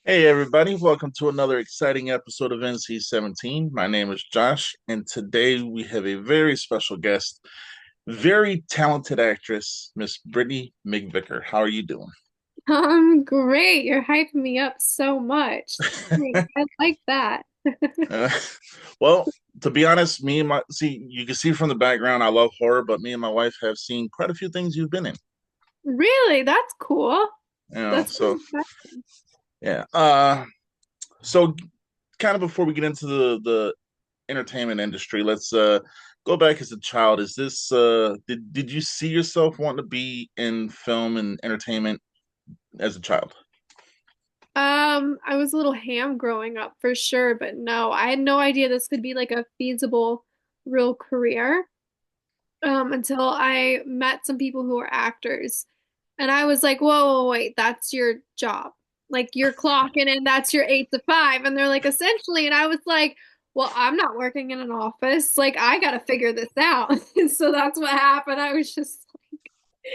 Hey everybody, welcome to another exciting episode of NC-17. My name is Josh, and today we have a very special guest, very talented actress, Miss Brittany Mcvicker. How are you doing? Great. You're hyping me up so much. Thanks. I like that. Uh, well, to be honest, you can see from the background, I love horror, but me and my wife have seen quite a few things you've been in. Really? That's cool. You know, That's so really exciting. yeah. So kind of before we get into the entertainment industry. Let's go back as a child. Is this did you see yourself wanting to be in film and entertainment as a child? I was a little ham growing up for sure, but no, I had no idea this could be like a feasible real career. Until I met some people who were actors. And I was like, whoa, whoa, wait, that's your job. Like you're clocking in, that's your 8 to 5. And they're like, essentially. And I was like, well, I'm not working in an office. Like I gotta figure this out. And so that's what happened. I was just like,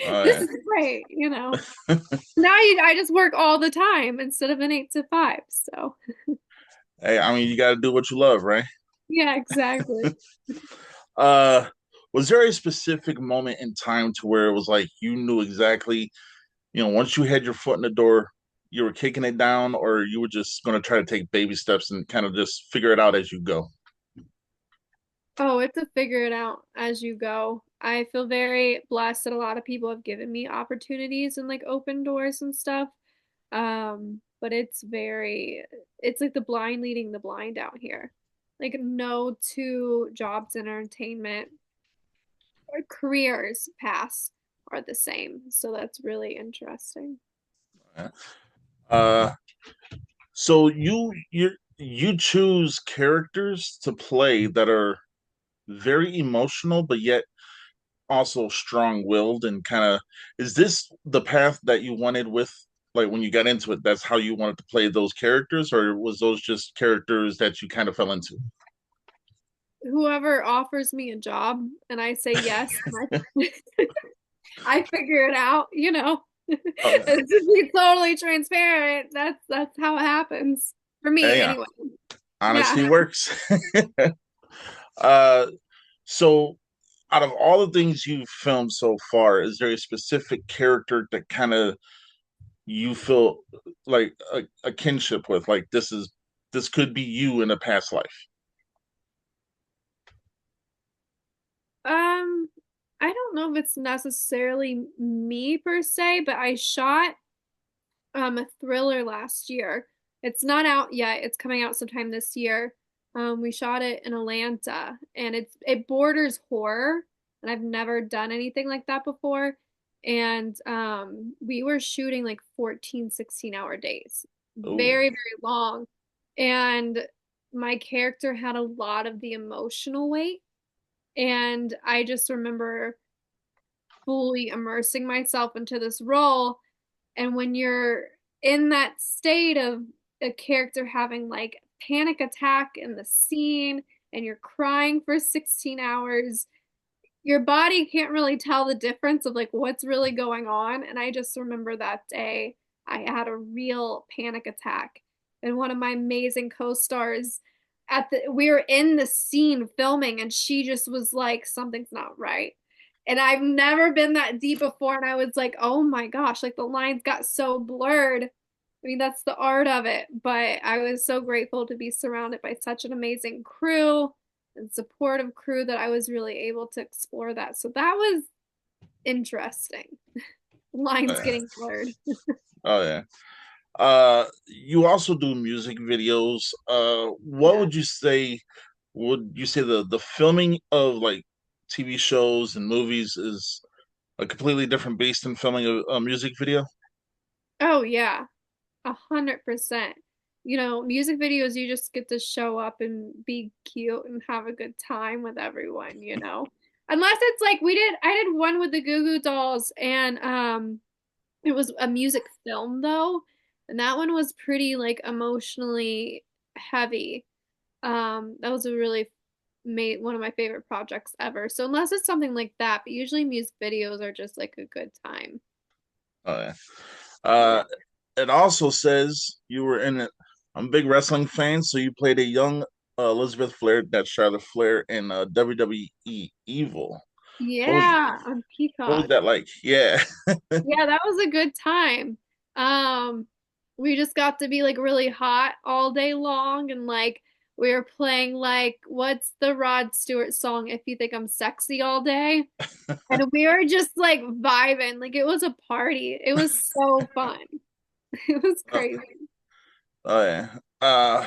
Oh this yeah. is great, you know. I just work all the time instead of an 8 to 5. So Hey, I mean you got to do what you love, right? yeah, exactly. Uh, was there a specific moment in time to where it was like you knew exactly, once you had your foot in the door, you were kicking it down, or you were just going to try to take baby steps and kind of just figure it out as you go? Oh, it's a figure it out as you go. I feel very blessed that a lot of people have given me opportunities and like open doors and stuff. But it's like the blind leading the blind out here. Like no two jobs in entertainment or careers paths are the same. So that's really interesting. Uh, so you choose characters to play that are very emotional, but yet also strong-willed and kind of. Is this the path that you wanted with, like when you got into it? That's how you wanted to play those characters, or was those just characters that you kind of fell into? Whoever offers me a job and I say yes, I figure it out, you know. Okay. To be totally transparent, that's how it happens for me Hey, anyway. Yeah. honesty works. uh, so out of all the things you've filmed so far, is there a specific character that kind of you feel like a kinship with? Like this could be you in a past life. Um, I don't know if it's necessarily me per se, but I shot a thriller last year. It's not out yet. It's coming out sometime this year. We shot it in Atlanta and it borders horror, and I've never done anything like that before. And we were shooting like 14, 16-hour days. Oh, Very, very long. And my character had a lot of the emotional weight. And I just remember fully immersing myself into this role. And when you're in that state of a character having like panic attack in the scene and you're crying for 16 hours, your body can't really tell the difference of like what's really going on. And I just remember that day I had a real panic attack. And one of my amazing co-stars we were in the scene filming and she just was like, something's not right. And I've never been that deep before. And I was like, oh my gosh, like the lines got so blurred. I mean, that's the art of it. But I was so grateful to be surrounded by such an amazing crew and supportive crew that I was really able to explore that. So that was interesting. Lines yeah. getting blurred. Oh yeah. You also do music videos. What Yeah. would you say the filming of like TV shows and movies is a completely different beast than filming a music video? Oh yeah, 100%. You know, music videos, you just get to show up and be cute and have a good time with everyone, you know. Unless it's like I did one with the Goo Goo Dolls and it was a music film though, and that one was pretty like emotionally heavy. That was a really made one of my favorite projects ever. So unless it's something like that, but usually music videos are just like a good time. Oh yeah. Uh, Yeah. it also says you were in it. I'm a big wrestling fan, so you played a young Elizabeth Flair, that's Charlotte Flair, in WWE Evil. What was Yeah, on what was Peacock. that like? Yeah. Yeah, that was a good time. Um, we just got to be like really hot all day long and like we were playing like what's the Rod Stewart song, If You Think I'm Sexy All Day? And we were just like vibing. Like it was a party. It was so fun. It was Oh, crazy. oh yeah.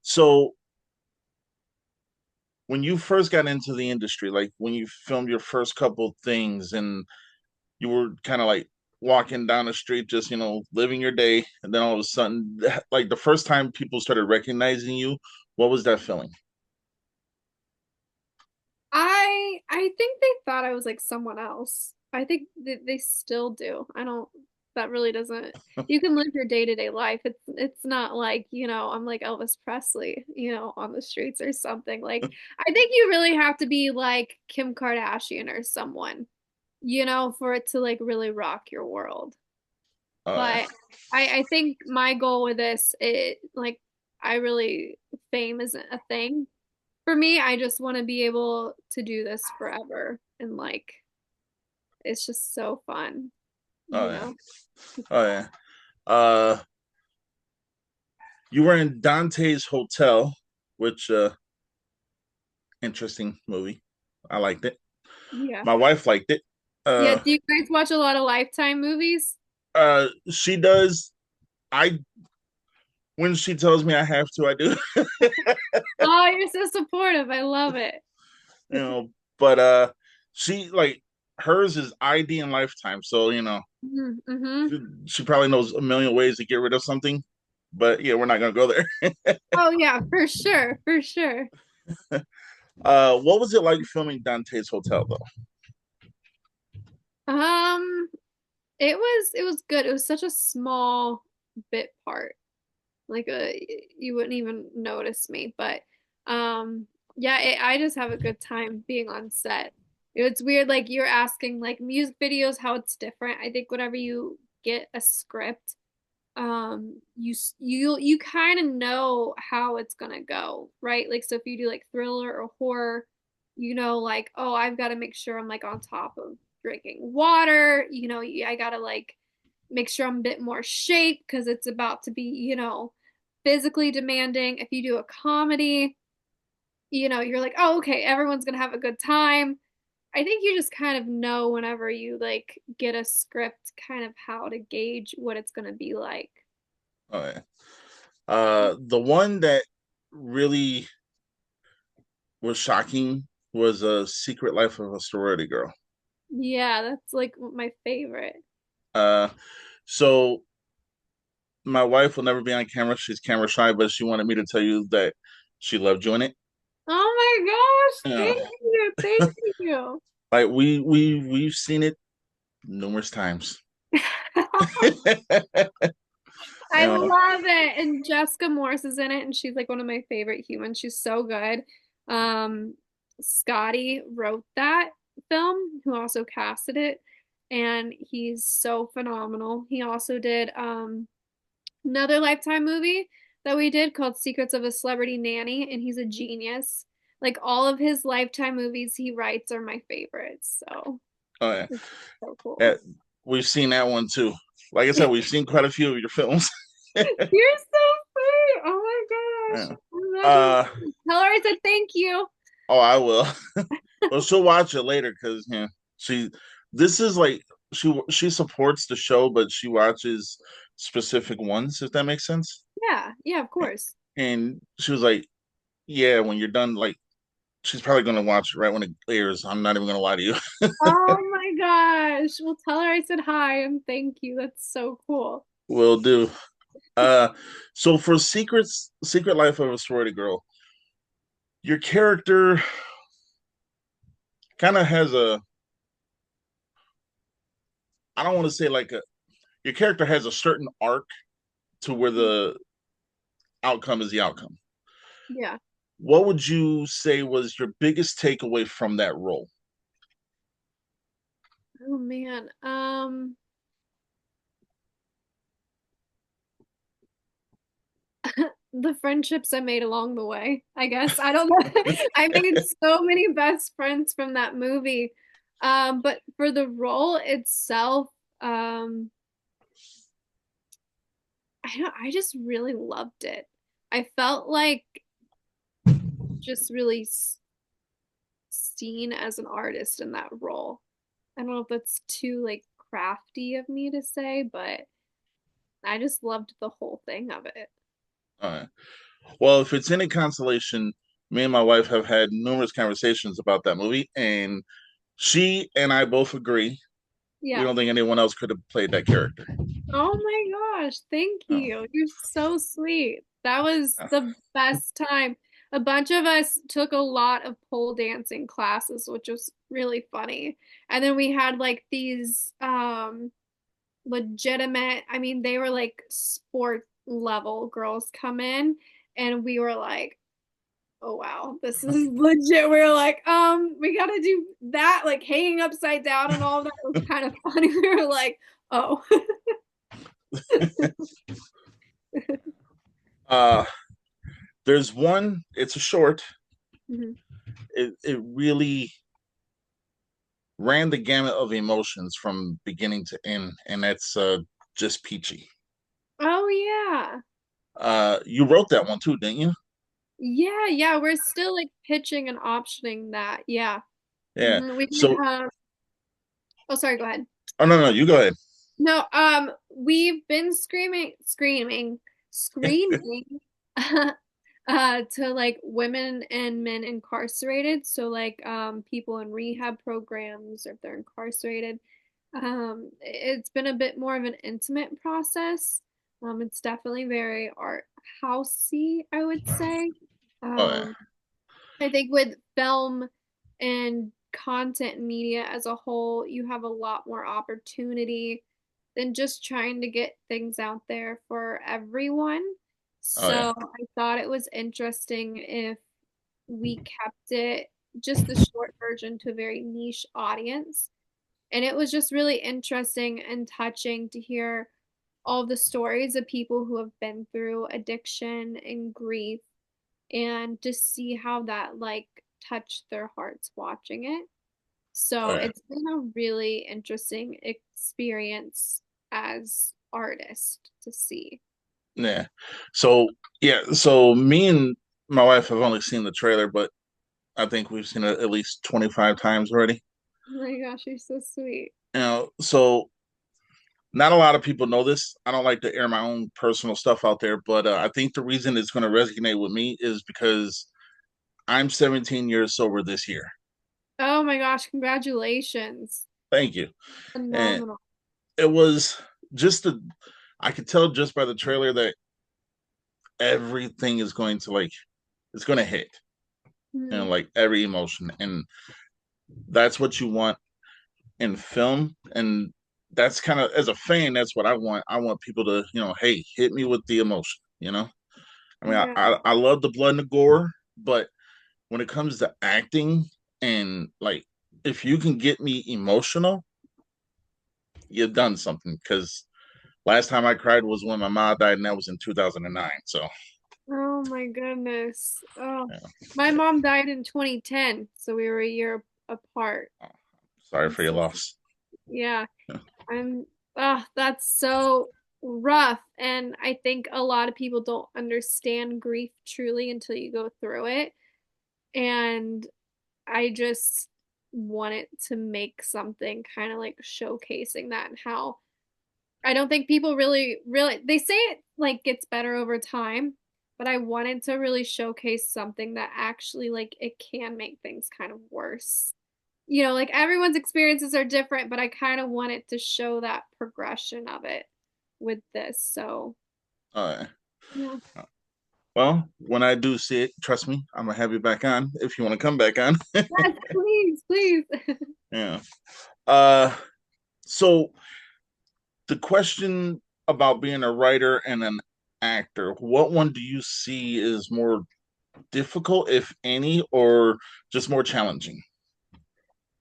So when you first got into the industry, like when you filmed your first couple things and you were kind of like walking down the street, just, living your day, and then all of a sudden, like the first time people started recognizing you, what was that feeling? I think they thought I was like someone else. I think they still do. I don't that really doesn't you can live your day-to-day life. It's not like, I'm like Elvis Presley, on the streets or something. Like I think you really have to be like Kim Kardashian or someone, for it to like really rock your world. Oh yeah. But I think my goal with this, I really fame isn't a thing for me. I just want to be able to do this forever. And like, it's just so fun, Oh you yeah. know? Oh yeah. Uh, you were in Dante's Hotel, which interesting movie. I liked it. Yeah. My wife liked it. Yeah. Uh, Do you guys watch a lot of Lifetime movies? she does. I When she tells me I have to, I do. Oh, you're so supportive. I love it. you know, but she like hers is ID and Lifetime, so Mm-hmm. she probably knows a million ways to get rid of something. But yeah, we're not gonna go there. Oh, yeah, for sure. For sure. What was it like filming Dante's Hotel though? Um, it was good. It was such a small bit part. Like you wouldn't even notice me, but yeah, I just have a good time being on set. It's weird, like you're asking like music videos how it's different. I think whenever you get a script, you kind of know how it's gonna go, right? Like so if you do like thriller or horror, like, oh, I've got to make sure I'm like on top of drinking water, I gotta like make sure I'm a bit more shape because it's about to be, physically demanding. If you do a comedy, you're like, oh, okay, everyone's gonna have a good time. I think you just kind of know whenever you like get a script kind of how to gauge what it's gonna be like. Oh, yeah. The one that really was shocking was a Secret Life of a Sorority Girl. Yeah, that's like my favorite. Uh, so my wife will never be on camera. She's camera shy, but she wanted me to tell you that she loved you in it. Oh my gosh, Yeah. thank you. Thank you. Like we've seen it numerous times. I you know, love it. And Jessica Morse is in it, and she's like one of my favorite humans. She's so good. Um, Scotty wrote that film, who also casted it, and he's so phenomenal. He also did another Lifetime movie that we did called Secrets of a Celebrity Nanny, and he's a genius. Like all of his Lifetime movies he writes are my favorites. So oh yeah. it's so Yeah, cool. we've seen that one too. Like I said, we've seen quite a few of your films. You're so sweet. Oh my gosh. Yeah. I'm imagining. Uh Tell her I said thank you. oh, I will. Well, she'll watch it later because she. This is like she supports the show, but she watches specific ones. If that makes sense. Yeah, yeah, of course. And she was like, "Yeah, when you're done, like she's probably gonna watch it right when it airs. I'm not even gonna lie to you. Oh my gosh. Well, tell her I said hi and thank you. That's so cool. Will do." Uh, so for Secret Life of a Sorority Girl, your character kind of has a. I don't want to say like a. Your character has a certain arc to where the outcome is the outcome. Yeah. What would you say was your biggest takeaway from that role? Oh man. the friendships I made along the way, I guess. I don't know. I made so many best friends from that movie. But for the role itself, um, I just really loved it. I felt like just really seen as an artist in that role. I don't know if that's too like crafty of me to say, but I just loved the whole thing of it. Uh, well, if it's any consolation, me and my wife have had numerous conversations about that movie, and she and I both agree. We Yeah. don't think anyone else could have played that character. Oh my gosh, thank Oh. you. You're so sweet. That was the best time. A bunch of us took a lot of pole dancing classes, which was really funny. And then we had like these legitimate, I mean, they were like sport level girls come in, and we were like, oh wow, this is legit. We were like, we gotta do that, like hanging upside down and all of that. It was kind of funny. We were like, oh. uh, there's one. It's a short. Mhm. It really ran the gamut of emotions from beginning to end, and that's just peachy. Oh yeah. You wrote that one too, didn't you? Yeah, yeah, we're still like pitching and optioning that. Yeah. Yeah. We did So, oh sorry, go ahead. oh no, no, you go ahead. No, we've been screaming to like women and men incarcerated. So like people in rehab programs or if they're incarcerated. It's been a bit more of an intimate process. It's definitely very art housey, I would say. Oh yeah, Um, I think with film and content media as a whole, you have a lot more opportunity than just trying to get things out there for everyone. oh yeah, So I thought it was interesting if we kept it just the short version to a very niche audience. And it was just really interesting and touching to hear all the stories of people who have been through addiction and grief and to see how that like touched their hearts watching it. oh So yeah, it's been a really interesting experience as artist to see. yeah. So yeah, so me and my wife have only seen the trailer, but I think we've seen it at least 25 times already. Oh my gosh, you're so sweet. So not a lot of people know this. I don't like to air my own personal stuff out there, but I think the reason it's going to resonate with me is because I'm 17 years sober this year. Oh my gosh, congratulations. Thank you. And Phenomenal. it was just a, I could tell just by the trailer that everything is going to like, it's going to hit, Mhm. like every emotion. And that's what you want in film. And that's kind of, as a fan, that's what I want. I want people to, hey, hit me with the emotion, I mean, Yeah. I love the blood and the gore, but when it comes to acting and like, if you can get me emotional, you've done something. Because last time I cried was when my mom died, and that was in 2009. So, Oh my goodness. Oh, yeah, my mom died in 2010, so we were a year apart. sorry And for your so, loss. yeah, I'm, that's so rough. And I think a lot of people don't understand grief truly until you go through it. And I just wanted to make something kind of like showcasing that and how I don't think people really, they say it like gets better over time, but I wanted to really showcase something that actually like it can make things kind of worse. Like everyone's experiences are different, but I kind of wanted to show that progression of it with this. So, Uh, yeah. well, when I do see it, trust me, I'm gonna have you back on if you want to come back on. Yes, please, please. Yeah. Uh, so the question about being a writer and an actor, what one do you see is more difficult, if any, or just more challenging?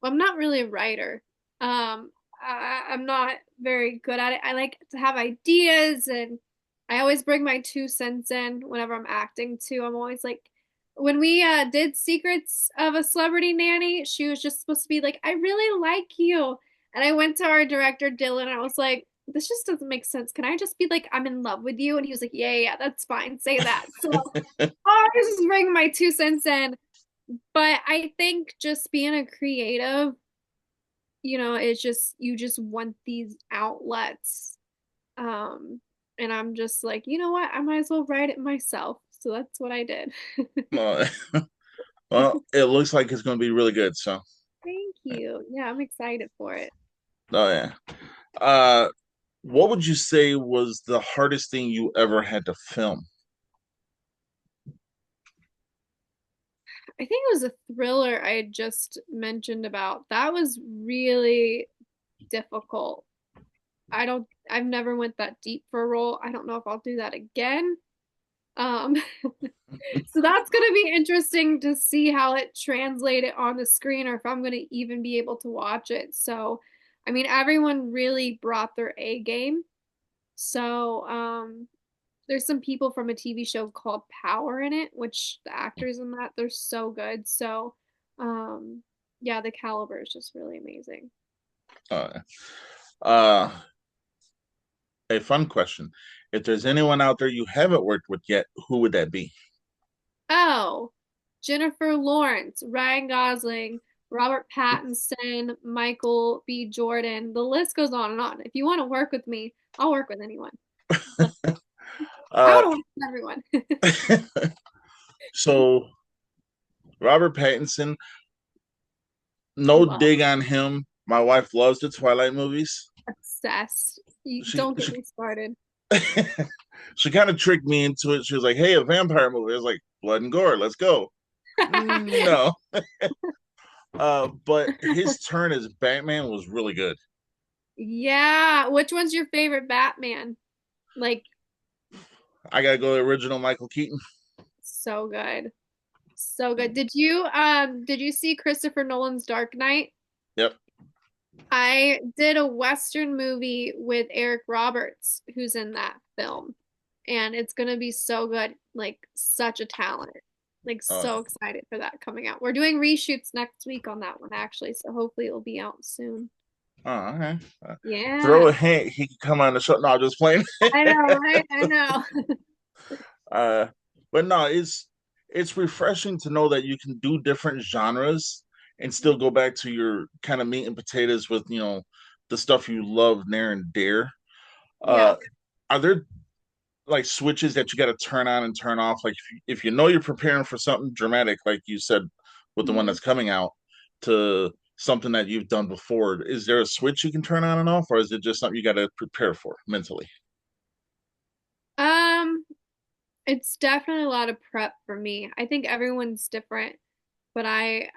I'm not really a writer. I'm not very good at it. I like to have ideas and I always bring my 2 cents in whenever I'm acting too. I'm always like, when we did Secrets of a Celebrity Nanny, she was just supposed to be like, I really like you. And I went to our director, Dylan, and I was like, this just doesn't make sense. Can I just be like, I'm in love with you? And he was like, yeah, that's fine. Say that. So I was just bringing my 2 cents in. But I think just being a creative, it's just, you just want these outlets. Um, and I'm just like, you know what? I might as well write it myself. So that's what I did. Uh, well, it looks like it's going to be really good. So, Thank you. Yeah, I'm excited for it. oh yeah. Uh, what would you say was the hardest thing you ever had to film? I think it was a thriller I had just mentioned about. That was really difficult. I've never went that deep for a role. I don't know if I'll do that again. Um, so that's going to be interesting to see how it translated on the screen or if I'm going to even be able to watch it. So, I mean, everyone really brought their A game. So, there's some people from a TV show called Power in it, which the actors in that, they're so good. So, um, yeah, the caliber is just really amazing. Uh, uh, a fun question. If there's anyone out there you haven't worked with yet, who would that be? Oh, Jennifer Lawrence, Ryan Gosling, Robert Pattinson, Michael B. Jordan. The list goes on and on. If you want to work with me, I'll work with anyone. Like, I Uh, want to work with everyone. so Robert Pattinson, no Love, dig on him. My wife loves the Twilight movies. obsessed. You She don't get she me started. she kind of tricked me into it. She was like, "Hey, a vampire movie." I was like, "Blood and gore, let's go." No, but his turn as Batman was really good. Yeah, which one's your favorite Batman? Like, I gotta go the original Michael Keaton. so good. So good. Did you see Christopher Nolan's Dark Knight? Yep. I did a Western movie with Eric Roberts, who's in that film. And it's gonna be so good. Like such a talent. Like Oh, so excited for that coming out. We're doing reshoots next week on that one actually, so hopefully it'll be out soon. okay. Throw Yeah. a hint. He could come on the show. No, I'm just playing. I know, right? I know. uh, but no, it's refreshing to know that you can do different genres and still go back to your kind of meat and potatoes with the stuff you love near and dear. Yeah. Uh, are there like switches that you got to turn on and turn off? Like if you know you're preparing for something dramatic, like you said with the one Mhm. that's coming out, to something that you've done before, is there a switch you can turn on and off, or is it just something you got to prepare for mentally? Um, it's definitely a lot of prep for me. I think everyone's different, but I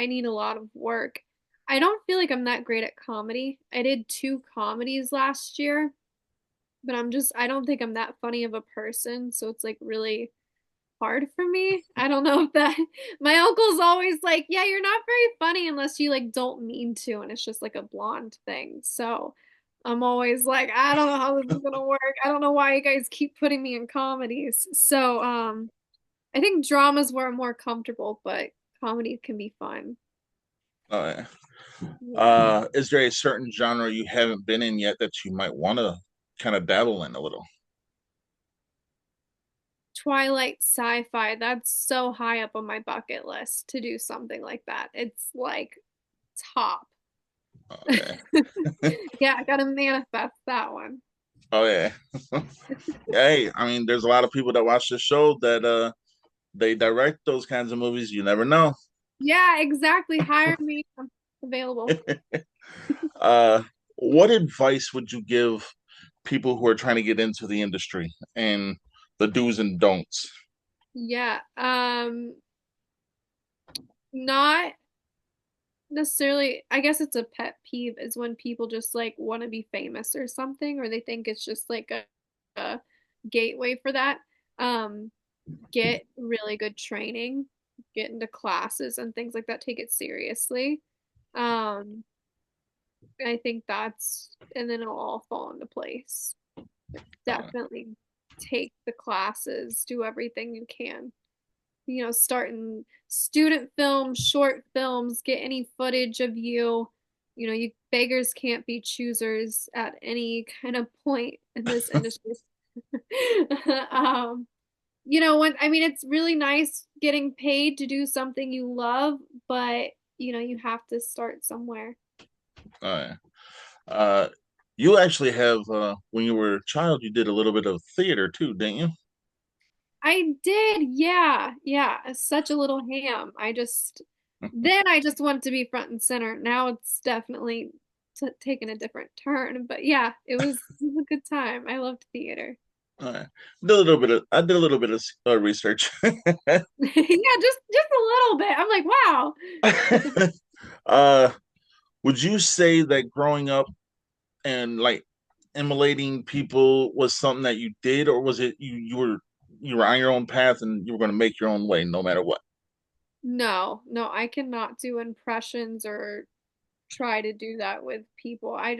need a lot of work. I don't feel like I'm that great at comedy. I did 2 comedies last year, but I don't think I'm that funny of a person, so it's like really hard for me. I don't know if that my uncle's always like, "Yeah, you're not very funny unless you like don't mean to," and it's just like a blonde thing. So I'm always like, I don't know how this is gonna work. I don't know why you guys keep putting me in comedies. So I think dramas where I'm more comfortable, but comedy can be fun. Uh, Yeah. is there a certain genre you haven't been in yet that you might want to kind of dabble in a little? Twilight sci-fi, that's so high up on my bucket list to do something like that. It's like top. Oh yeah, Yeah, I gotta manifest that one. oh yeah. Hey, I mean, there's a lot of people that watch this show that they direct those kinds of movies. You never know. Yeah, exactly. Hire me. I'm available. uh, what advice would you give people who are trying to get into the industry and the do's and don'ts? Yeah. Not necessarily, I guess it's a pet peeve is when people just like want to be famous or something, or they think it's just like a gateway for that. Um, get really good training, get into classes and things like that, take it seriously. Um, I think and then it'll all fall into place. Uh, Definitely. take the classes, do everything you can. Start in student films, short films, get any footage of you. You beggars can't be choosers at any kind of point in this industry. um, it's really nice getting paid to do something you love, but you have to start somewhere. Uh, uh, you actually have when you were a child, you did a little bit of theater too, didn't you? I did, yeah, yeah. Such a little ham. I just want to be front and center. Now it's definitely taken a different turn, but yeah, it was a good time. I loved theater. I did a little bit of research. Yeah, just a little bit. I'm like, wow. uh, would you say that growing up and like emulating people was something that you did, or was it you were on your own path and you were going to make your own way no matter what? No, no, I cannot do impressions or try to do that with people. I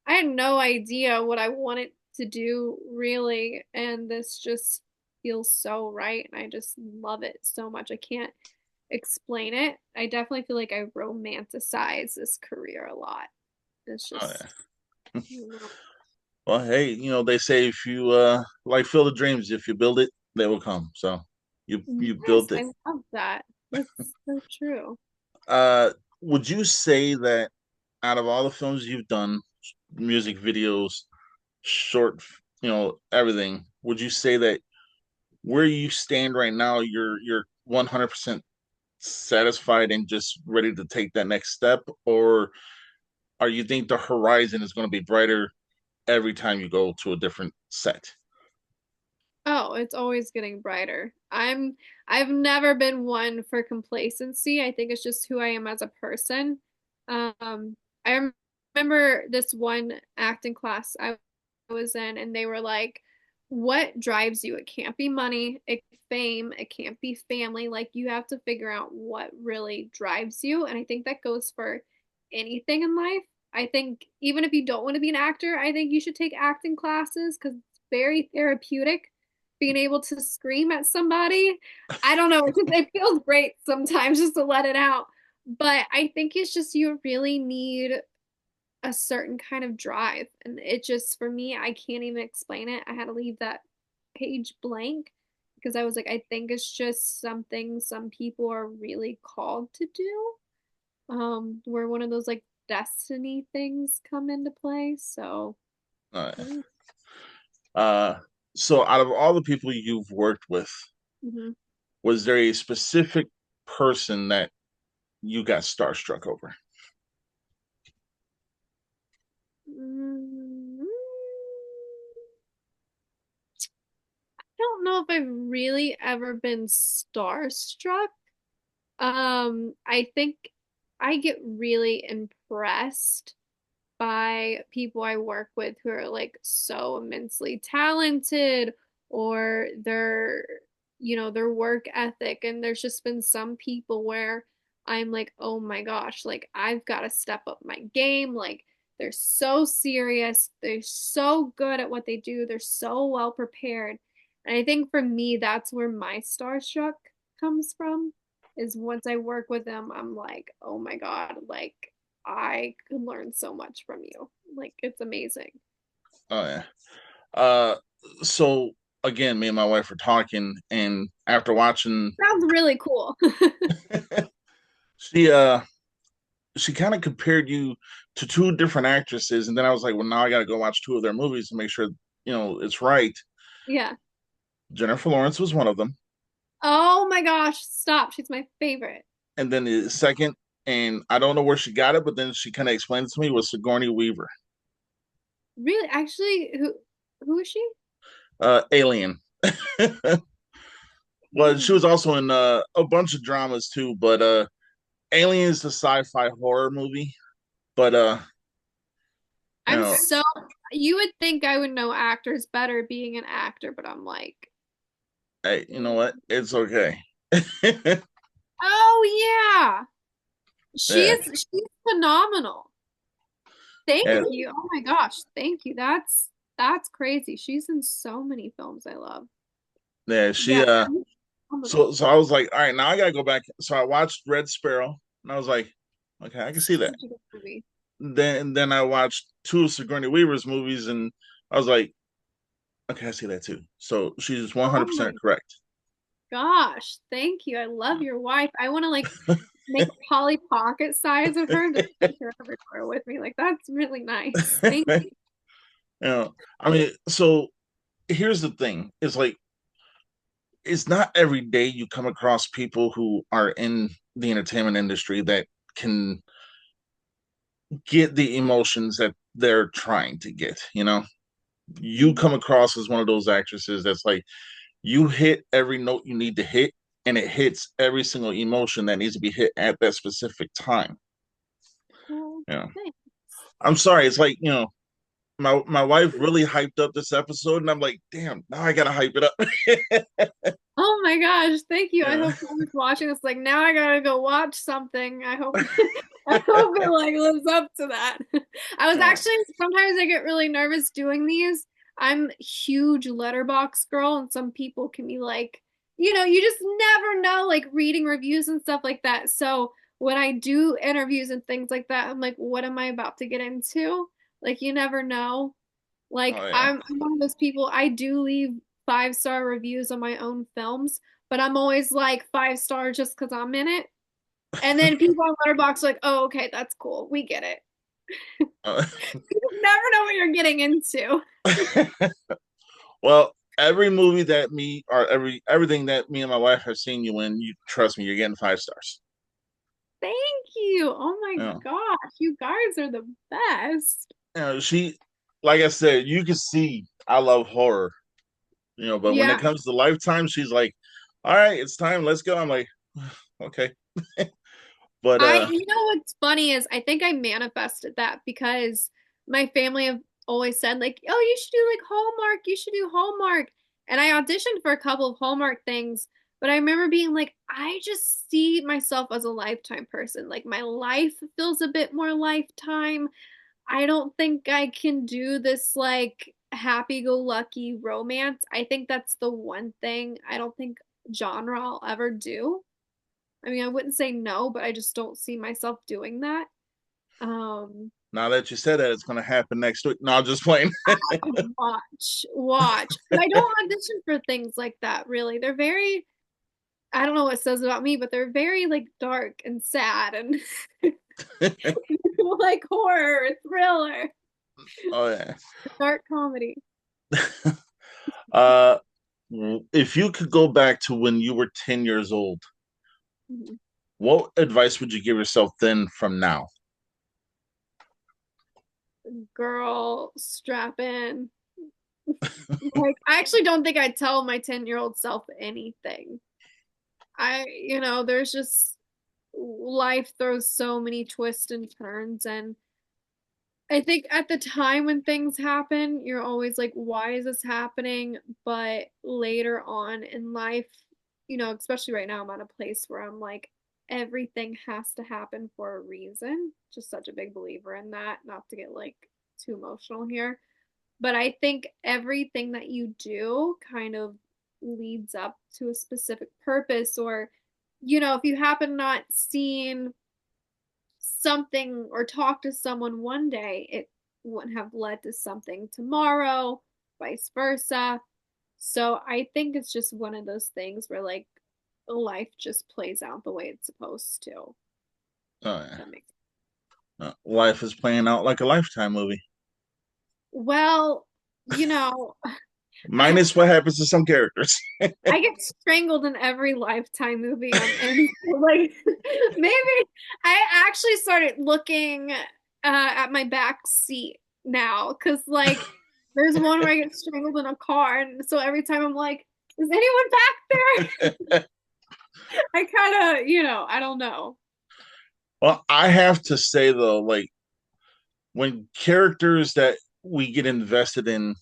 had no idea what I wanted to do really, and this just feels so right, and I just love it so much. I can't explain it. I definitely feel like I romanticize this career a lot. It's Oh, just, yeah. I don't know. Well, hey, they say if you like fill the dreams, if you build it, they will come. So you Yes, built it. I love that. That's so true. Uh, would you say that out of all the films you've done, music videos, short, everything, would you say that where you stand right now, you're 100% satisfied and just ready to take that next step, or are you think the horizon is going to be brighter every time you go to a different set? Oh, it's always getting brighter. I've never been one for complacency. I think it's just who I am as a person. I remember this one acting class I was in, and they were like, "What drives you? It can't be money, it fame, it can't be family. Like you have to figure out what really drives you." And I think that goes for anything in life. I think even if you don't want to be an actor, I think you should take acting classes because it's very therapeutic being able to scream at somebody. I don't know, it feels great sometimes just to let it out. But I think it's just you really need a certain kind of drive. And it just, for me, I can't even explain it. I had to leave that page blank because I was like, I think it's just something some people are really called to do. Where one of those like destiny things come into play. So, Uh, yeah. uh, so out of all the people you've worked with, Mhm. was there a specific person that you got starstruck over? Mm, don't know if I've really ever been starstruck. I think I get really impressed by people I work with who are like so immensely talented or their work ethic. And there's just been some people where I'm like, oh my gosh, like I've got to step up my game. Like they're so serious, they're so good at what they do, they're so well prepared. And I think for me, that's where my starstruck comes from, is once I work with them, I'm like, oh my God, like I could learn so much from you. Like it's amazing. Oh yeah. Uh, so again, me and my wife were talking, and after watching, Sounds really cool. she uh she kind of compared you to two different actresses, and then I was like, well, now I got to go watch two of their movies to make sure it's right. Yeah. Jennifer Lawrence was one of them, Oh my gosh, stop. She's my favorite. and then the second, and I don't know where she got it, but then she kind of explained it to me, was Sigourney Weaver, Really? Actually, who is she? Alien. Well, she Alien. was also in a bunch of dramas too, but Alien is the sci-fi horror movie. But you I'm know, so you would think I would know actors better being an actor, but I'm like, hey, you know what? It's okay. oh yeah. Yeah, She's phenomenal. Thank and you. Oh my gosh, thank you. That's That's crazy. She's in so many films I love. Yeah, Yeah, she I'm so phenomenal. so I was like, all right, now I gotta go back. So I watched Red Sparrow, and I was like, okay, I can see that. Such a good movie. Then I watched two of Sigourney Weaver's movies, and I was like, okay, I see that too. So she's Oh 100% my correct. gosh, thank you. I love your wife. I want to like make a Polly Pocket size of her and just take her everywhere with me. Like that's really nice. Thank you you. know, I mean, so here's the thing: it's like it's not every day you come across people who are in the entertainment industry that can get the emotions that they're trying to get. You Mhm. come across as one of those actresses that's like you hit every note you need to hit, and it hits every single emotion that needs to be hit at that specific time. Well, you know thanks. I'm sorry, it's like, my wife really hyped up this episode, and I'm like, damn, now I gotta hype it up. Oh my gosh, thank you. I Yeah. hope whoever's watching this like now I gotta go watch something. I hope I hope it like lives up to that. I was Yeah. actually sometimes I get really nervous doing these. I'm a huge letterbox girl and some people can be like, you just never know like reading reviews and stuff like that. So when I do interviews and things like that, I'm like, what am I about to get into? Like you never know. Like Oh yeah. I'm one of those people, I do leave 5-star reviews on my own films, but I'm always like 5 star just because I'm in it. And then people on Letterboxd are like, oh, okay, that's cool. We get it. Uh, You never know what you're getting into. well, every movie that me or everything that me and my wife have seen you in, you trust me, you're getting 5 stars. Thank you. Oh my You know, gosh, you guys are the best. she, like I said, you can see I love horror. But when it Yeah. comes to Lifetime, she's like, "All right, it's time. Let's go." I'm like, "Okay," but You know what's funny is I think I manifested that because my family have always said like, "Oh, you should do like Hallmark. You should do Hallmark." And I auditioned for a couple of Hallmark things, but I remember being like, I just see myself as a Lifetime person. Like my life feels a bit more Lifetime. I don't think I can do this like happy-go-lucky romance. I think that's the one thing I don't think genre I'll ever do. I mean, I wouldn't say no, but I just don't see myself doing that. Um, now that you said that, it's going to happen next week. No, I'm just playing. watch. But I don't audition for things like that, really. They're very, I don't know what it says about me, but they're very like dark and sad and like horror, thriller, Oh yeah. dark comedy. uh, if you could go back to when you were 10 years old, Mhm. what advice would you give yourself then from now? Girl, strap in. Like, I actually don't think I'd tell my 10-year-old self anything. There's just life throws so many twists and turns. And I think at the time when things happen, you're always like, why is this happening? But later on in life, especially right now, I'm at a place where I'm like, everything has to happen for a reason. Just such a big believer in that, not to get like too emotional here. But I think everything that you do kind of leads up to a specific purpose, or, if you happen not seeing something or talk to someone one day, it wouldn't have led to something tomorrow, vice versa. So I think it's just one of those things where like life just plays out the way it's supposed to. Oh yeah. That makes Life is playing out like a Lifetime movie. well, you know, I Minus what happens to some characters. I get strangled in every Lifetime movie I'm in. So, like maybe I actually started looking at my back seat now because like there's one where I get strangled in a car, and so every time I'm like, is anyone back there? I kind of, I don't know. Well, I have to say though, like when characters that we get invested in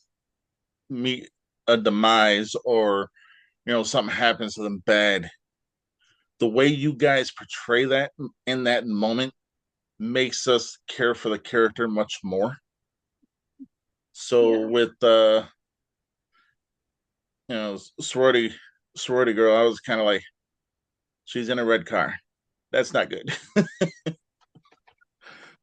meet a demise, or something happens to them bad, the way you guys portray that in that moment makes us care for the character much more. So Yeah. with sorority girl, I was kind of like, she's in a red car. That's not good.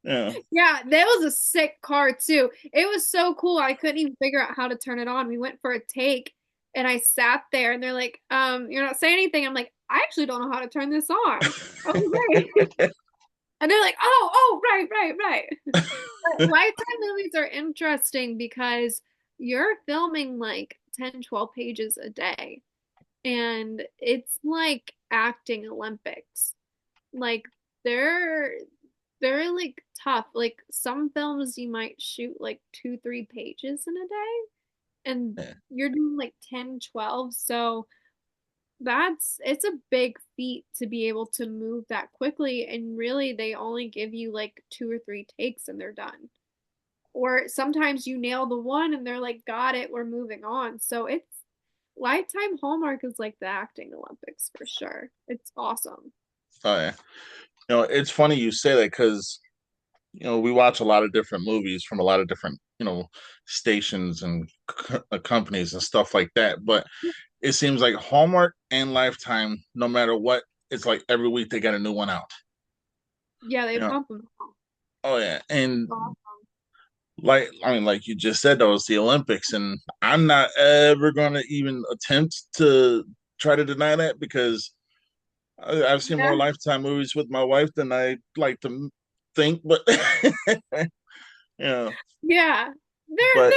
Yeah. Yeah, that was a sick car too. It was so cool. I couldn't even figure out how to turn it on. We went for a take and I sat there and they're like, you're not saying anything. I'm like, I actually don't know how to turn this on. Okay, great. And they're like, right, right, right. But Lifetime movies are interesting because you're filming like 10, 12 pages a day. And it's like acting Olympics. Like they're they're like tough. Like some films you might shoot like 2, 3 pages in a day, and Yeah. you're doing like 10, 12. So it's a big feat to be able to move that quickly. And really, they only give you like 2 or 3 takes and they're done. Or sometimes you nail the one and they're like, got it, we're moving on. So it's Lifetime Hallmark is like the acting Olympics for sure. It's awesome. Oh yeah. It's funny you say that because we watch a lot of different movies from a lot of different stations and companies and stuff like that. But it seems like Hallmark and Lifetime, no matter what, it's like every week they got a new one out. Yeah, they You know, pump them. oh yeah, and Awesome. like I mean, like you just said, that was the Olympics, and I'm not ever gonna even attempt to try to deny that because I've seen more Yeah. Lifetime movies with my wife than I like to think, but yeah, Yeah. but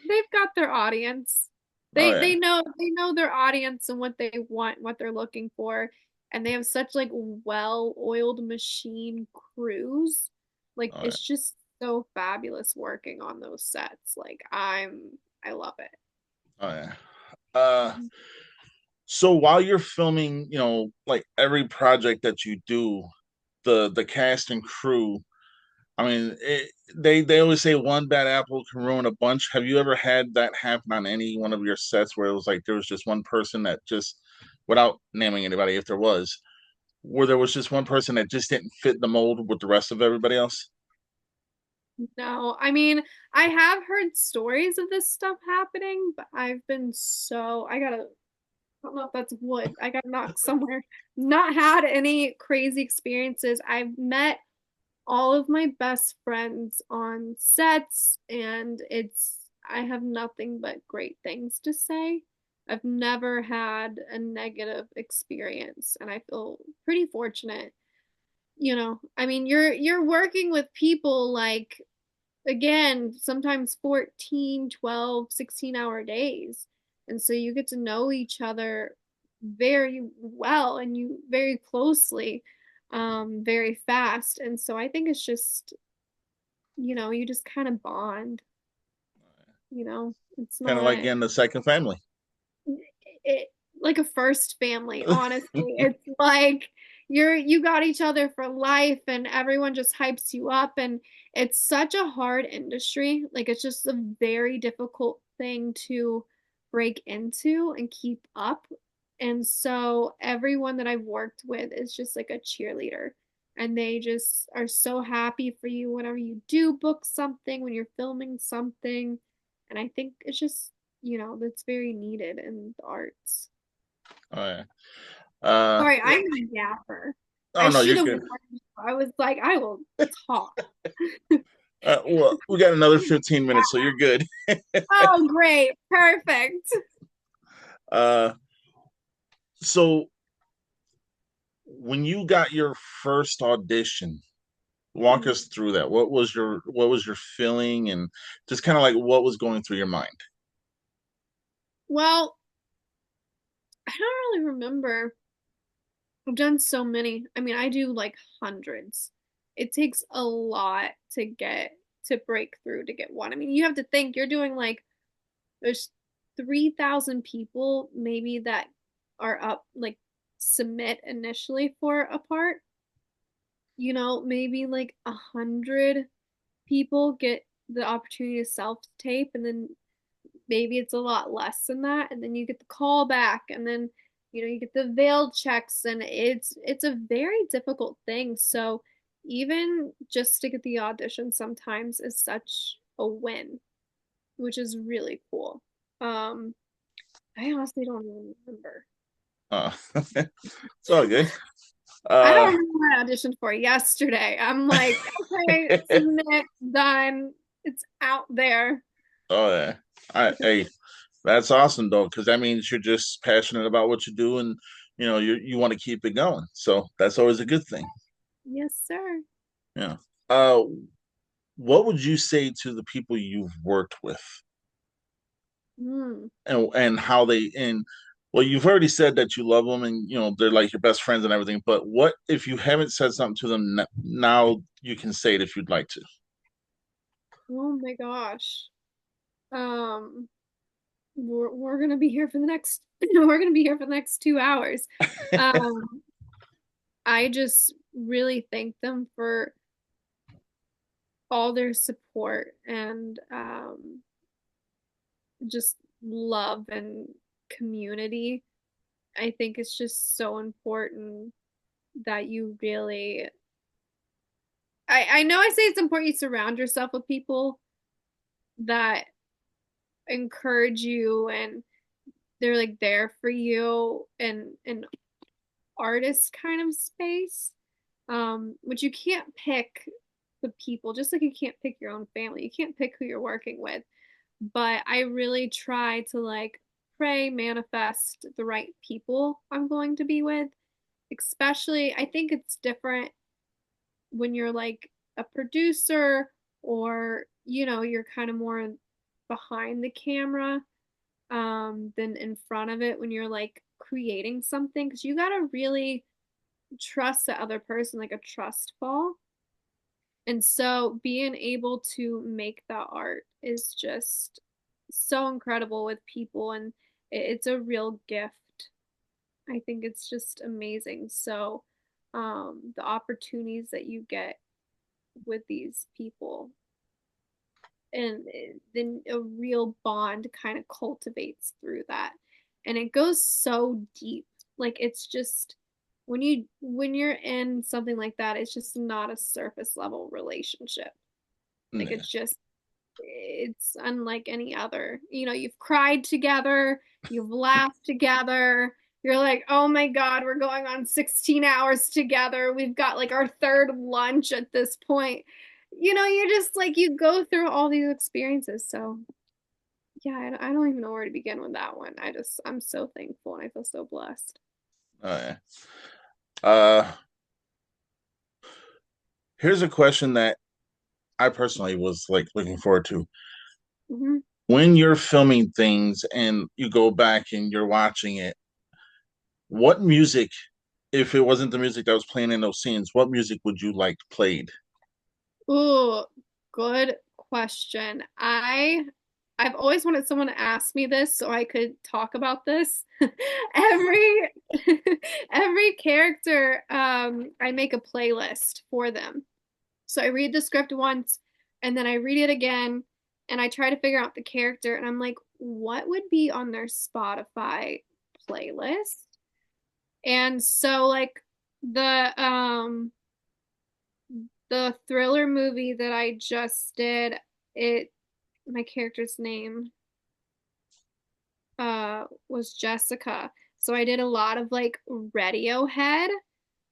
They've got their audience. oh They yeah, know their audience and what they want, what they're looking for. And they have such like well-oiled machine crews. Like oh yeah, it's just so fabulous working on those sets. Like I love it. oh yeah. Uh, so while you're filming, like every project that you do, the cast and crew. I mean, they always say one bad apple can ruin a bunch. Have you ever had that happen on any one of your sets where it was like there was just one person that just, without naming anybody, if there was, where there was just one person that just didn't fit the mold with the rest of everybody else? No, I mean, I have heard stories of this stuff happening, but I gotta I don't know if that's wood. I got knocked somewhere. Not had any crazy experiences. I've met all of my best friends on sets, and I have nothing but great things to say. I've never had a negative experience, and I feel pretty fortunate. I mean, you're working with people like again, sometimes 14, 12, 16-hour days. And so you get to know each other very well and you very closely, very fast. And so I think it's just, you just kind of bond, it's Kind of like not in the second family. it like a first family, honestly. It's like you got each other for life and everyone just hypes you up and it's such a hard industry. Like it's just a very difficult thing to break into and keep up. And so everyone that I've worked with is just like a cheerleader. And they just are so happy for you whenever you do book something, when you're filming something. And I think it's just that's very needed in the arts. Oh yeah. Uh, Sorry, yeah. I'm a yapper. Oh I no, should you're have good. warned you. I was like, I will talk. Well, we got another 15 minutes, so you're good. Oh, great. Perfect. Uh, so when you got your first audition, walk us through that. What was your feeling and just kind of like what was going through your mind? Well, I don't really remember. I've done so many. I mean, I do like hundreds. It takes a lot to break through to get one. I mean, you have to think you're doing like there's 3,000 people maybe that are up like submit initially for a part. Maybe like 100 people get the opportunity to self-tape, and then maybe it's a lot less than that, and then you get the call back, and then you get the veil checks, and it's a very difficult thing. So even just to get the audition sometimes is such a win. which is really cool. Um, I honestly don't even remember. It's all good. I don't Uh, remember what I auditioned for yesterday. I'm like, okay, submit, done. It's out there. oh yeah. Hey, that's awesome though, because that means you're just passionate about what you do, and you want to keep it going. So that's always a good thing. Yes, sir. Yeah. Uh, what would you say to the people you've worked with, Hmm. and how they and well, you've already said that you love them, and they're like your best friends and everything. But what if you haven't said something to them now? You can say it if you'd like to. Oh my gosh. Um, we're gonna be here for the next we're gonna be here for the next 2 hours. Um, I just really thank them for all their support and just love and community. I think it's just so important that you really I know I say it's important you surround yourself with people that encourage you and they're like there for you in an artist kind of space. Which you can't pick the people, just like you can't pick your own family. You can't pick who you're working with. But I really try to like pray, manifest the right people I'm going to be with. Especially, I think it's different when you're like a producer or, you're kind of more behind the camera than in front of it when you're like creating something because you got to really trust the other person, like a trust fall. And so being able to make that art is just so incredible with people and it's a real gift. I think it's just amazing. So the opportunities that you get with these people and then a real bond kind of cultivates through that. And it goes so deep. Like it's just when you're in something like that, it's just not a surface level relationship. Like Yeah. it's unlike any other. You've cried together, you've laughed together. You're like, oh my God, we're going on 16 hours together. We've got like our third lunch at this point. You're just like, you go through all these experiences. So, yeah, I don't even know where to begin with that one. I'm so thankful and I feel so blessed. Oh yeah. Uh, Here's a question that I personally was like looking forward to. Hmm. When you're filming things and you go back and you're watching it, what music, if it wasn't the music that was playing in those scenes, what music would you like played? Ooh, good question. I've always wanted someone to ask me this so I could talk about this. Every every character, I make a playlist for them. So I read the script once and then I read it again and I try to figure out the character and I'm like, what would be on their Spotify playlist? And so like the um the thriller movie that I just did, it my character's name was Jessica. So I did a lot of like Radiohead,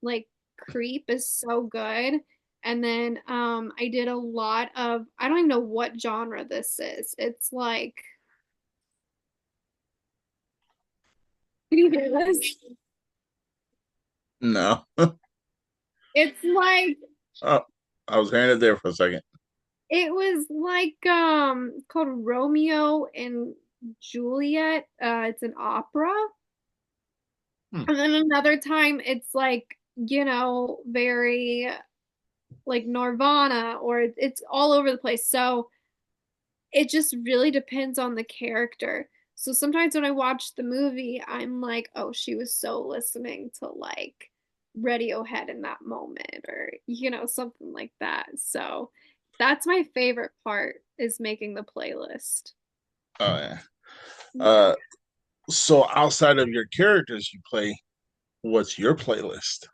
like Creep is so good. And then I did a lot of I don't even know what genre this is. It's like can you hear this? No. It's like Oh, I was hearing it there for a second. it was like it's called Romeo and Juliet. It's an opera. Hmm. And then another time it's like, very like Nirvana or it's all over the place. So it just really depends on the character. So sometimes when I watch the movie, I'm like, oh, she was so listening to like Radiohead in that moment or, something like that. So that's my favorite part is making the playlist. Oh yeah. Yeah. Uh, so outside of your characters you play, what's your playlist?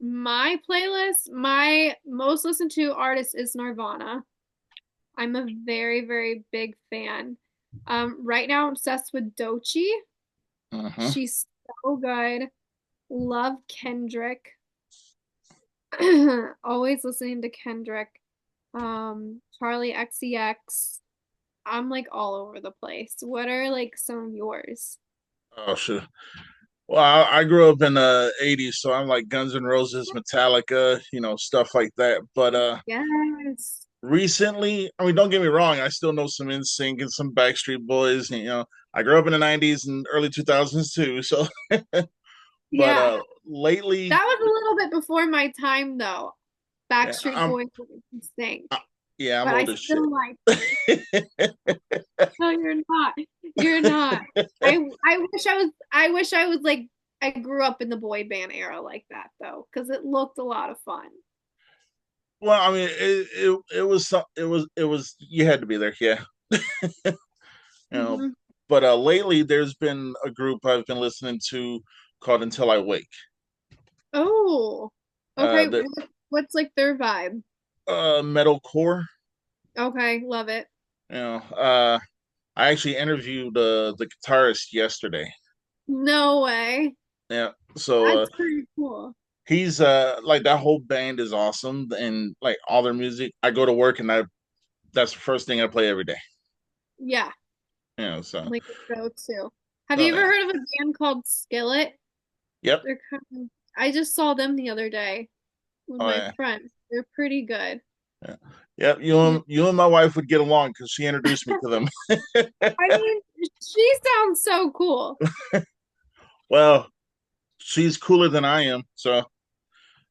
My playlist, my most listened to artist is Nirvana. I'm a very, very big fan. Right now I'm obsessed with Doechii. Uh-huh. She's so good. Love Kendrick. Always listening to Kendrick. Charlie XCX. I'm like all over the place. What are like some of yours? Oh, sure. Well, I grew up in the '80s, so I'm like Guns N' Roses, Metallica, stuff like that. But Yes. recently, I mean, don't get me wrong, I still know some NSYNC and some Backstreet Boys. And, I grew up in the '90s and early 2000s too. So, but Yeah. lately, That was a little bit before my time though. yeah, Backstreet Boys and Stink. I, yeah, I'm But I old as shit. still like them. No, you're not. You're not. I wish I was like I grew up in the boy band era like that though, because it looked a lot of fun. Well, I mean, it was you had to be there, yeah. you know. Hmm. But lately, there's been a group I've been listening to called Until I Wake. Oh, Uh, okay. the What's like their vibe? Metalcore. Okay, love it. I actually interviewed the guitarist yesterday. No way. Yeah, so That's pretty cool. he's like that whole band is awesome, and like all their music. I go to work and I that's the first thing I play every day. Yeah, So like a go-to. Have you oh ever yeah, heard of a band called Skillet? yep, They're kind of, I just saw them the other day with oh my yeah. friends. They're pretty good. Yeah. Yep, you Yeah. and you and my wife would get along because she introduced me to them. I mean, she sounds so cool. Well, she's cooler than I am, so of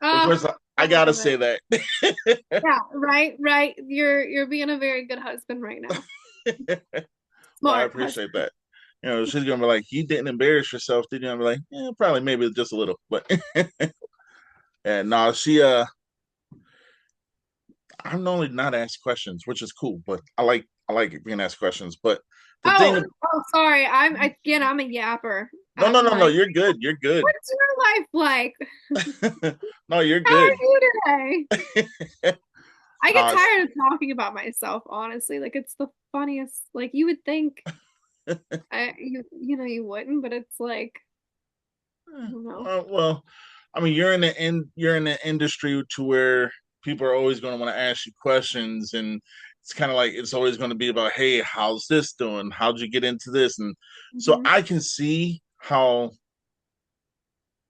Oh, course I I gotta love say it. that. Yeah, right, right. You're being a very good husband right now. Well, I Smart appreciate husband. that. She's gonna be like, "You didn't embarrass yourself, did you?" I'm like, "Yeah, probably, maybe just a little." But and no, I'm normally not asked questions, which is cool, but I like being asked questions. But the thing, Oh, sorry. I'm a yapper. no, no, I'm no, no, like, you're good, you're good. what's your life like? No, you're How are good. you today? I get No, tired of talking about myself, honestly. Like it's the funniest. Like you would think you wouldn't, but it's like I don't know. well, I mean, you're in the industry to where people are always going to want to ask you questions, and it's kind of like it's always going to be about, hey, how's this doing? How'd you get into this? And so Hmm. I can see how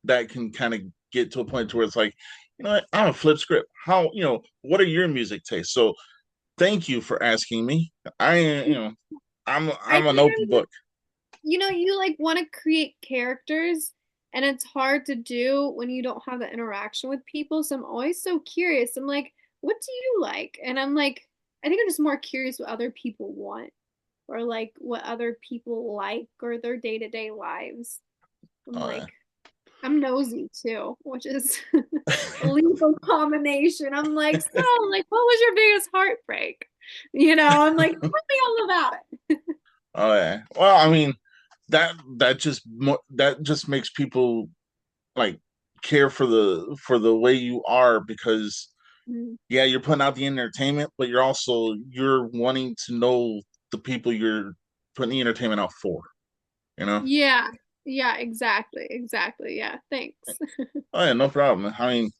that can kind of get to a point to where it's like, what, I'm a flip script. How, what are your music tastes? So thank you for asking me. I, I'm I I'm an think open book. you like want to create characters, and it's hard to do when you don't have the interaction with people. So I'm always so curious. I'm like, what do you like? And I'm like, I think I'm just more curious what other people want or like what other people like or their day-to-day lives. I'm Oh, yeah. like, I'm nosy too, which is a lethal combination. I'm like, so, like, what was your biggest heartbreak? I'm like, tell me all about it. Oh yeah. Well, I mean, that just makes people like care for the way you are because Mhm. yeah, you're putting out the entertainment, but you're wanting to know the people you're putting the entertainment out for, you know? Yeah, yeah, exactly, exactly. Yeah, thanks. Oh yeah, no problem. I mean,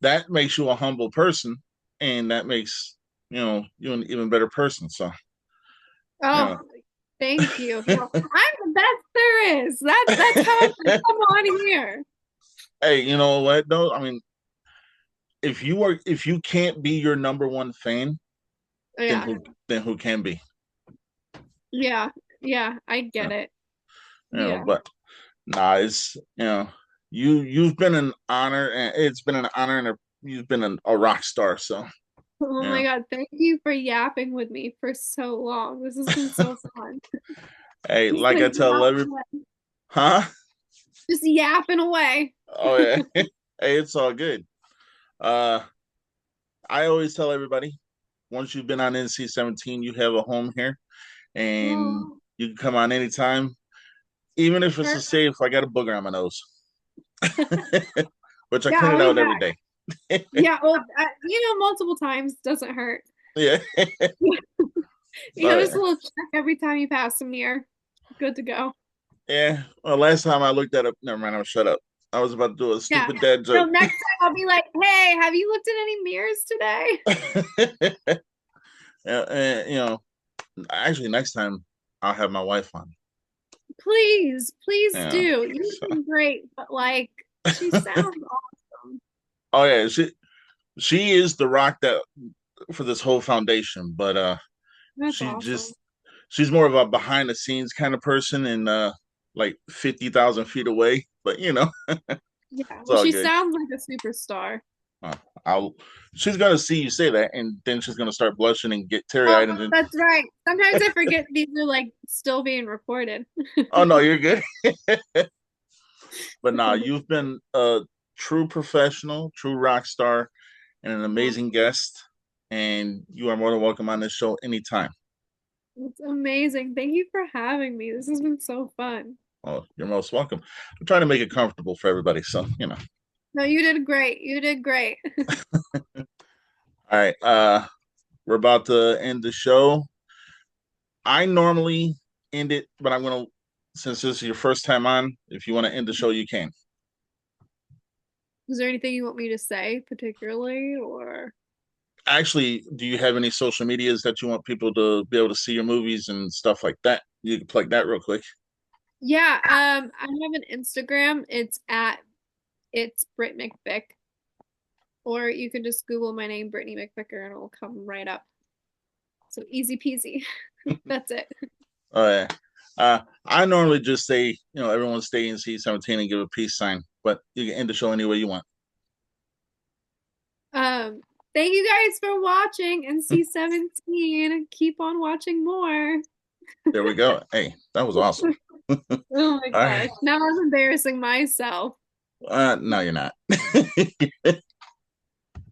that makes you a humble person and that makes, you an even better person. So, you Oh, know. thank you. I'm the best there is. That's how I'm gonna come on here. Hey, you know what though? I mean, if you can't be your number one fan, then Yeah, who can be? yeah, yeah. I You get know, it. Yeah. but nah, it's you've been an honor, and it's been an honor, and you've been a rock star. So Oh my yeah. God, thank you for yapping with me for so long. This has been so fun. Hey, Just like like I tell every, huh? just yapping away. Oh yeah. Hey, it's all good. Uh, I always tell everybody, once you've been on NC-17, you have a home here, and Oh, you can come on anytime, even if it's to perfect. say if I got a booger on my nose, which I Yeah, clean I'll it be out every back. day. Yeah, well, multiple times doesn't hurt. Yeah. You Oh know, just a yeah. little check every time you pass a mirror. Good to go. Yeah. Well, last time I looked that up, never mind. I'm shut up. I was about to do a Yeah. stupid dad No, joke. next time I'll be like, hey, have you looked at any mirrors today? And, actually, next time I'll have my wife on. Please, please do. Yeah. You've So. been great, but like, she sounds awesome. Oh yeah, she is the rock that for this whole foundation, but That's she awesome. just she's more of a behind the scenes kind of person and like 50,000 feet away. But Yeah. it's Well, all she good. sounds like a superstar. Uh, I'll she's gonna see you say that, and then she's gonna start blushing and get teary eyed, Oh, and then that's right. Sometimes I forget these are like still being recorded. oh no, you're good. But nah, you've been a true professional, true rock star, and an amazing guest. And you are more than welcome on this show anytime. It's amazing. Thank you for having me. This has been so fun. Oh, you're most welcome. I'm trying to make it comfortable for everybody. So. No, you did great. You did great. All right. We're about to end the show. I normally end it, but I'm gonna since this is your first time on, if you want to end the show, you can. Is there anything you want me to say particularly or? Actually, do you have any social medias that you want people to be able to see your movies and stuff like that? You can plug that real quick. Yeah, I have an Instagram. It's Britt McVick. Or you can just Google my name, Brittany Mcvicker, and it'll come right up. So easy peasy. That's it. Oh yeah. I normally just say, everyone stay in NC-17 and give a peace sign, but you can end the show any way you want. Um, Thank you guys for watching NC-17. Keep on watching more. There we go. Hey, that was awesome. Oh my All right. gosh. Now I'm embarrassing myself. No, you're not.